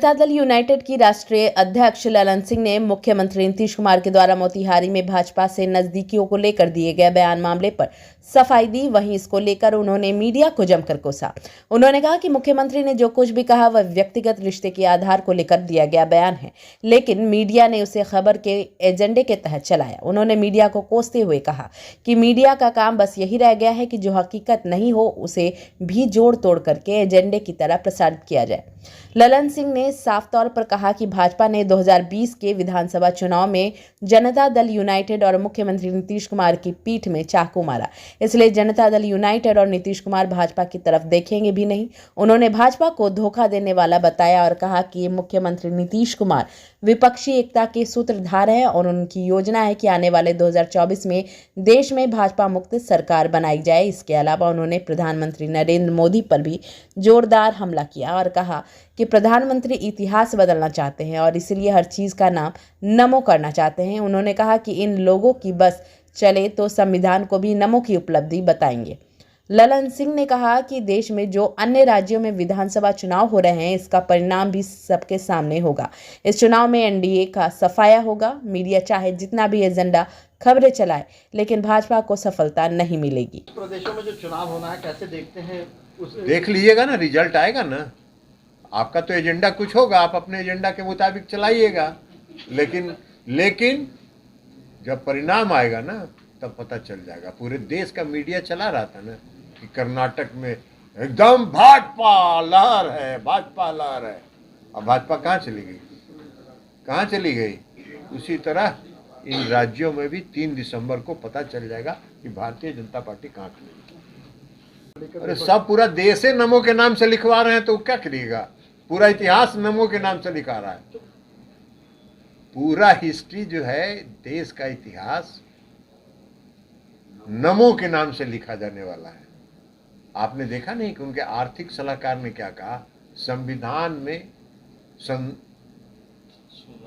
Janata Dal United की राष्ट्रीय अध्यक्ष ललन सिंह ने मुख्यमंत्री नीतीश कुमार के द्वारा मोतिहारी में भाजपा से नजदीकियों को लेकर दिए गए बयान मामले पर सफाई दी। वहीं इसको लेकर उन्होंने मीडिया को जमकर कोसा। उन्होंने कहा कि मुख्यमंत्री ने जो कुछ भी कहा वह व्यक्तिगत रिश्ते के आधार को लेकर दिया गया बयान है, लेकिन मीडिया ने उसे खबर के एजेंडे के तहत चलाया। उन्होंने मीडिया को कोसते हुए कहा कि मीडिया का काम बस यही रह गया है कि जो हकीकत नहीं हो उसे भी जोड़ तोड़ करके एजेंडे की तरह प्रसारित किया जाए। ललन सिंह ने साफ तौर पर कहा कि भाजपा ने 2020 के विधानसभा चुनाव में जनता दल यूनाइटेड और मुख्यमंत्री नीतीश कुमार की पीठ में चाकू मारा, इसलिए जनता दल यूनाइटेड और नीतीश कुमार भाजपा की तरफ देखेंगे भी नहीं। उन्होंने भाजपा को धोखा देने वाला बताया और कहा कि मुख्यमंत्री नीतीश कुमार विपक्षी एकता के सूत्रधार हैं और उनकी योजना है कि आने वाले 2024 में देश में भाजपा मुक्त सरकार बनाई जाए। इसके अलावा उन्होंने प्रधानमंत्री नरेंद्र मोदी पर भी जोरदार हमला किया और कहा कि प्रधानमंत्री इतिहास बदलना चाहते हैं और इसलिए हर चीज़ का नाम नमो करना चाहते हैं। उन्होंने कहा कि इन लोगों की बस चले तो संविधान को भी नमो की उपलब्धि बताएंगे। ललन सिंह ने कहा कि देश में जो अन्य राज्यों में विधानसभा चुनाव हो रहे हैं, इसका परिणाम भी सबके सामने होगा। इस चुनाव में एनडीए का सफाया होगा। मीडिया चाहे जितना भी एजेंडा खबरें चलाए, लेकिन भाजपा को सफलता नहीं मिलेगी। प्रदेशों में जो चुनाव होना है, कैसे देखते हैं देख लीजिएगा ना, रिजल्ट आएगा ना। आपका तो एजेंडा कुछ होगा, आप अपने एजेंडा के मुताबिक चलाइएगा, लेकिन जब परिणाम आएगा ना तब पता चल जाएगा। पूरे देश का मीडिया चला रहा था ना कि कर्नाटक में एकदम भाजपा लहर है, भाजपा लहर है। अब भाजपा कहाँ चली गई, कहाँ चली गई? उसी तरह इन राज्यों में भी 3 दिसंबर को पता चल जाएगा कि भारतीय जनता पार्टी कहाँ खड़ी। अरे सब पूरा देश है नमो के नाम से लिखवा रहे हैं तो क्या करिएगा? पूरा इतिहास नमो के नाम से लिखा रहा है। पूरा हिस्ट्री जो है, देश का इतिहास नमो के नाम से लिखा जाने वाला है। आपने देखा नहीं कि उनके आर्थिक सलाहकार ने क्या कहा? संविधान में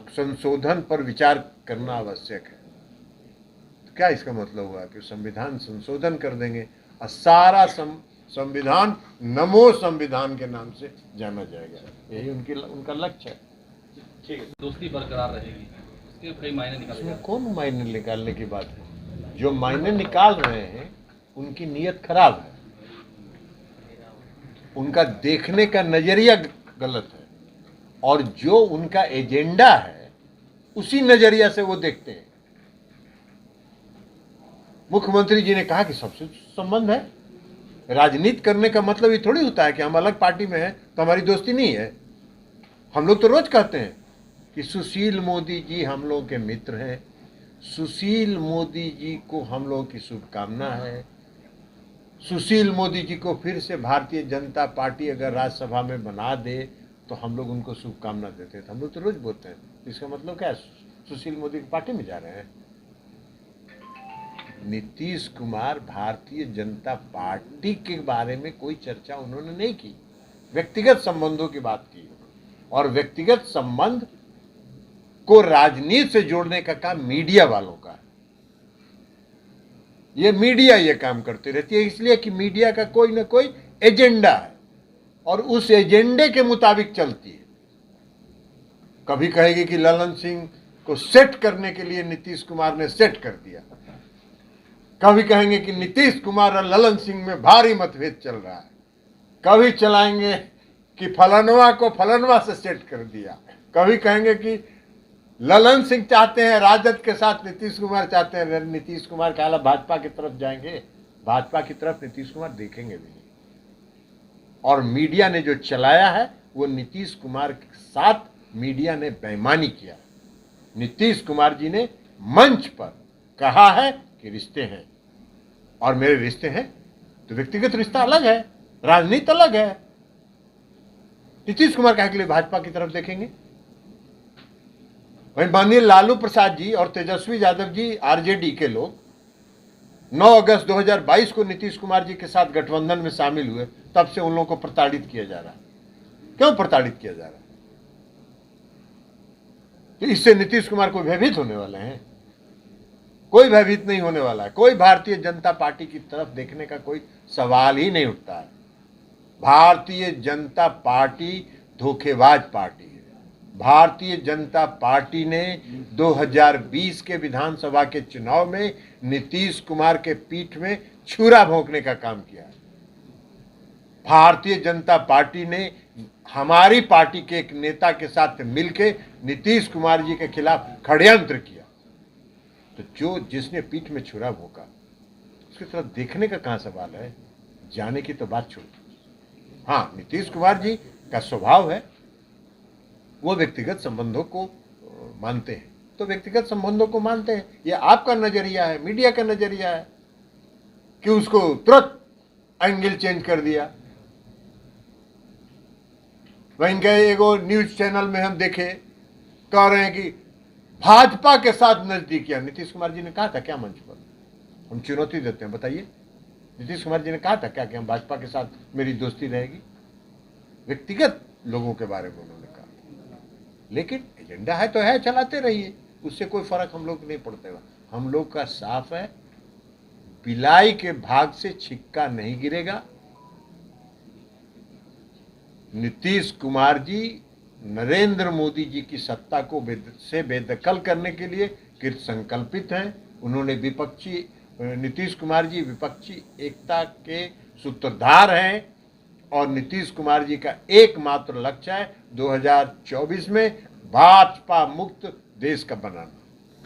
संशोधन पर विचार करना आवश्यक है। तो क्या इसका मतलब हुआ कि संविधान संशोधन कर देंगे और सारा संविधान नमो संविधान के नाम से जाना जाएगा? यही उनका लक्ष्य है। ठीक है, दोस्ती बरकरार रहेगी, इसके कई मायने निकालेंगे। कौन मायने निकालने की बात है? जो मायने निकाल रहे हैं उनकी नीयत खराब है, उनका देखने का नजरिया गलत है, और जो उनका एजेंडा है उसी नजरिया से वो देखते हैं। मुख्यमंत्री जी ने कहा कि सबसे संबंध है। राजनीति करने का मतलब ये थोड़ी होता है कि हम अलग पार्टी में हैं तो हमारी दोस्ती नहीं है। हम लोग तो रोज कहते हैं कि सुशील मोदी जी हम लोगों के मित्र हैं, सुशील मोदी जी को हम लोगों की शुभकामना है। सुशील मोदी जी को फिर से भारतीय जनता पार्टी अगर राज्यसभा में बना दे तो हम लोग उनको शुभकामना देते हैं। हम लोग तो रोज बोलते हैं। इसका मतलब क्या है? सुशील मोदी की पार्टी में जा रहे हैं। नीतीश कुमार भारतीय जनता पार्टी के बारे में कोई चर्चा उन्होंने नहीं की, व्यक्तिगत संबंधों की बात की, और व्यक्तिगत संबंध को राजनीति से जोड़ने का काम मीडिया वालों का है। ये मीडिया ये काम करती रहती है, इसलिए कि मीडिया का कोई ना कोई एजेंडा है और उस एजेंडे के मुताबिक चलती है। कभी कहेगी कि ललन सिंह को सेट करने के लिए नीतीश कुमार ने सेट कर दिया, कभी कहेंगे कि नीतीश कुमार और ललन सिंह में भारी मतभेद चल रहा है, कभी चलाएंगे कि फलनवा को फलनवा से सेट कर दिया, कभी कहेंगे कि ललन सिंह चाहते हैं राजद के साथ नीतीश कुमार चाहते हैं नीतीश कुमार के अलावा भाजपा की तरफ जाएंगे। भाजपा की तरफ नीतीश कुमार देखेंगे भी नहीं। और मीडिया ने जो चलाया है वो नीतीश कुमार के साथ मीडिया ने बेईमानी किया। नीतीश कुमार जी ने मंच पर कहा है कि रिश्ते हैं और मेरे रिश्ते हैं, तो व्यक्तिगत रिश्ता अलग है, राजनीति अलग है। नीतीश कुमार कहे के लिए भाजपा की तरफ देखेंगे। वहीं माननीय लालू प्रसाद जी और तेजस्वी यादव जी आरजेडी के लोग 9 अगस्त 2022 को नीतीश कुमार जी के साथ गठबंधन में शामिल हुए, तब से उन लोगों को प्रताड़ित किया जा रहा है। क्यों प्रताड़ित किया जा रहा है? तो इससे नीतीश कुमार को भयभीत होने वाले हैं? कोई भयभीत नहीं होने वाला है। कोई भारतीय जनता पार्टी की तरफ देखने का कोई सवाल ही नहीं उठता है। भारतीय जनता पार्टी धोखेबाज पार्टी है। भारतीय जनता पार्टी ने 2020 के विधानसभा के चुनाव में नीतीश कुमार के पीठ में छुरा भोंकने का काम किया। भारतीय जनता पार्टी ने हमारी पार्टी के एक नेता के साथ मिलकर नीतीश कुमार जी के खिलाफ षड्यंत्र किया। तो जिसने पीठ में छुरा भोंका उसकी तरफ देखने का कहां सवाल है, जाने की तो बात छोड़। हाँ, नीतीश कुमार जी का स्वभाव है वो व्यक्तिगत संबंधों को मानते हैं, तो व्यक्तिगत संबंधों को मानते हैं। ये आपका नजरिया है, मीडिया का नजरिया है कि उसको तुरंत एंगल चेंज कर दिया। वहीं गए एगो न्यूज चैनल में हम देखे, कह रहे हैं कि भाजपा के साथ नजदीकियां। नीतीश कुमार जी ने कहा था क्या मंच पर? हम चुनौती देते हैं, बताइए, नीतीश कुमार जी ने कहा था क्या कि हम भाजपा के साथ मेरी दोस्ती रहेगी? व्यक्तिगत लोगों के बारे में उन्होंने कहा, लेकिन एजेंडा है तो है, चलाते रहिए, उससे कोई फर्क हम लोग नहीं पड़ता। हम लोग का साफ है, बिलाई के भाग से छिक्का नहीं गिरेगा। नीतीश कुमार जी नरेंद्र मोदी जी की सत्ता को से बेदखल करने के लिए कृत संकल्पित हैं। उन्होंने नीतीश कुमार जी विपक्षी एकता के सूत्रधार हैं और नीतीश कुमार जी का एकमात्र लक्ष्य है 2024 में भाजपा मुक्त देश का बनाना।